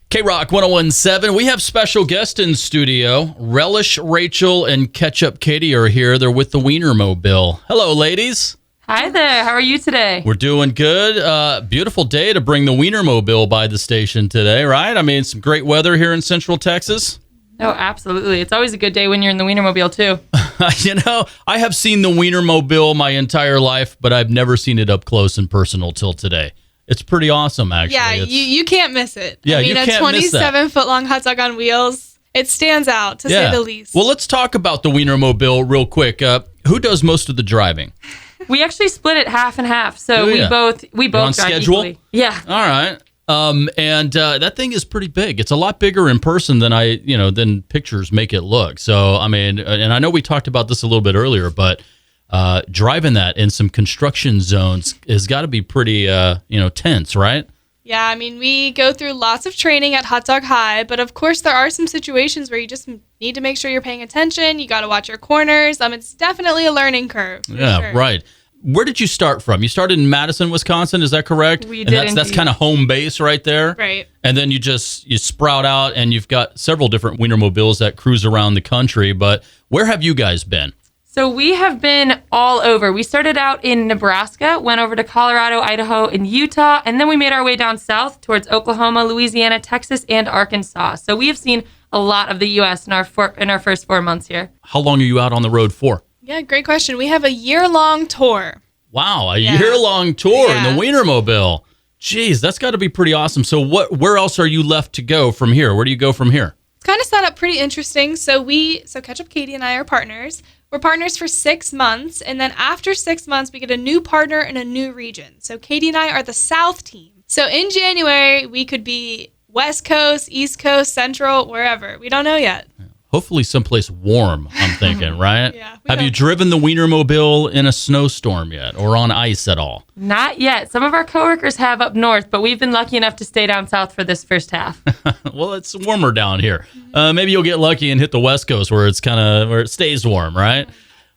KRock1017, we have special guests in studio. Relish, Rachel, and Ketchup Katie are here. They're with the Wienermobile. Hello, ladies. Hi there. How are you today? We're doing good. Beautiful day to bring the Wienermobile by the station today, right? I mean, some great weather here in Central Texas. Oh, absolutely. It's always a good day when you're in the Wienermobile, too. I have seen the Wienermobile my entire life, but I've never seen it up close and personal till today. It's pretty awesome, actually. Yeah, you can't miss it. Yeah, I mean, you can't miss that. a 27-foot-long hot dog on wheels, it stands out, to say the least. Well, let's talk about the Wienermobile real quick. Who does most of the driving? We actually split it half and half, so we both on drive schedule? equally. Yeah. All right. And that thing is pretty big. It's a lot bigger in person than pictures make it look. So, I mean, and I know we talked about this a little bit earlier, but driving that in some construction zones has got to be pretty, tense, right? Yeah, I mean, we go through lots of training at Hot Dog High, but of course there are some situations where you just need to make sure you're paying attention. You got to watch your corners. It's definitely a learning curve. Yeah, sure. Right. Where did you start from? You started in Madison, Wisconsin, is that correct? We did. And that's kind of home base right there. Right. And then you sprout out, and you've got several different Wienermobiles that cruise around the country. But where have you guys been? So we have been all over. We started out in Nebraska, went over to Colorado, Idaho, and Utah, and then we made our way down south towards Oklahoma, Louisiana, Texas, and Arkansas. So we have seen a lot of the U.S. in our first 4 months here. How long are you out on the road for? Yeah, great question. We have a year-long tour. Wow, a year-long tour in Yeah. the Wienermobile. Jeez, that's got to be pretty awesome. So where else are you left to go from here? Where do you go from here? It's kind of set up pretty interesting. So Ketchup Katie and I are partners. We're partners for 6 months, and then after 6 months, we get a new partner in a new region. So Katie and I are the South team. So in January, we could be West Coast, East Coast, Central, wherever. We don't know yet. Hopefully someplace warm, I'm thinking, right? Yeah. Have you driven the Wienermobile in a snowstorm yet or on ice at all? Not yet. Some of our coworkers have up north, but we've been lucky enough to stay down south for this first half. Well, it's warmer down here. Maybe you'll get lucky and hit the West Coast where it stays warm, right?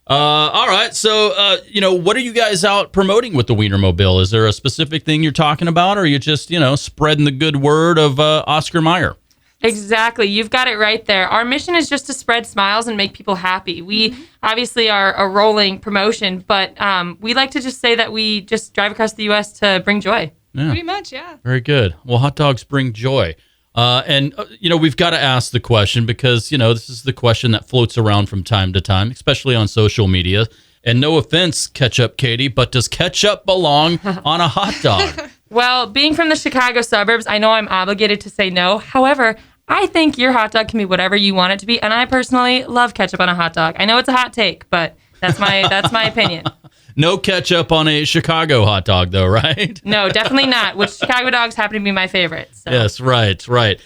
All right. So, what are you guys out promoting with the Wienermobile? Is there a specific thing you're talking about, or are you just, spreading the good word of Oscar Mayer? Exactly. You've got it right there. Our mission is just to spread smiles and make people happy. We obviously are a rolling promotion, but we like to just say that we just drive across the U.S. to bring joy. Yeah. Pretty much, yeah. Very good. Well, hot dogs bring joy. We've got to ask the question because, this is the question that floats around from time to time, especially on social media. And no offense, Ketchup Katie, but does ketchup belong on a hot dog? Well, being from the Chicago suburbs, I know I'm obligated to say no. However, I think your hot dog can be whatever you want it to be, and I personally love ketchup on a hot dog. I know it's a hot take, but that's my opinion. No ketchup on a Chicago hot dog, though, right? No, definitely not, which Chicago dogs happen to be my favorite. So. Yes, right.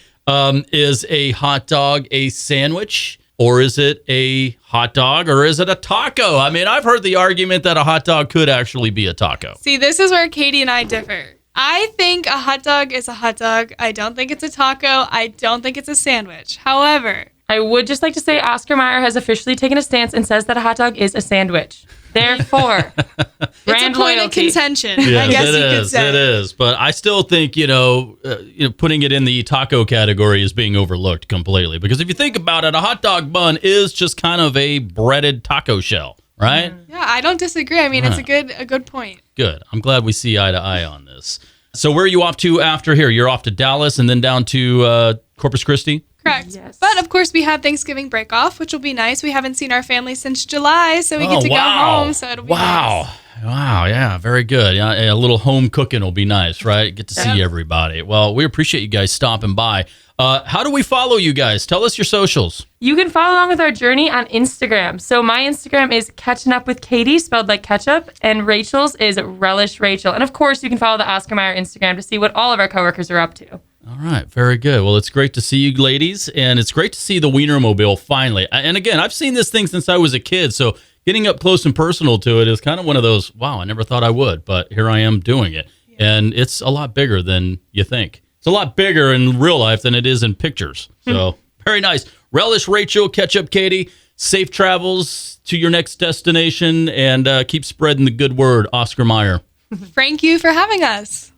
Is a hot dog a sandwich, or is it a hot dog, or is it a taco? I mean, I've heard the argument that a hot dog could actually be a taco. See, this is where Katie and I differ. I think a hot dog is a hot dog. I don't think it's a taco. I don't think it's a sandwich. However, I would just like to say Oscar Mayer has officially taken a stance and says that a hot dog is a sandwich. Therefore, it's brand a point loyalty. of contention. Yes, I guess you could say. It is. But I still think, putting it in the taco category is being overlooked completely. Because if you think about it, a hot dog bun is just kind of a breaded taco shell, right? Yeah, I don't disagree. I mean, it's a good point. Good. I'm glad we see eye to eye on this. So where are you off to after here? You're off to Dallas and then down to Corpus Christi? Correct. Yes. But of course, we have Thanksgiving break off, which will be nice. We haven't seen our family since July, so we get to go home. So it'll be nice. Wow. Yeah. Very good. Yeah, a little home cooking will be nice, right? Get to see everybody. Well, we appreciate you guys stopping by. How do we follow you guys? Tell us your socials. You can follow along with our journey on Instagram. So my Instagram is Catching Up with Katie, spelled like ketchup, and Rachel's is Relish Rachel. And of course, you can follow the Oscar Mayer Instagram to see what all of our coworkers are up to. All right. Very good. Well, it's great to see you ladies, and it's great to see the Wienermobile finally. And again, I've seen this thing since I was a kid, so getting up close and personal to it is kind of one of those, wow, I never thought I would, but here I am doing it. Yeah. And it's a lot bigger than you think. It's a lot bigger in real life than it is in pictures. So very nice. Relish, Rachel, Ketchup Katie, safe travels to your next destination, and keep spreading the good word, Oscar Mayer. Thank you for having us.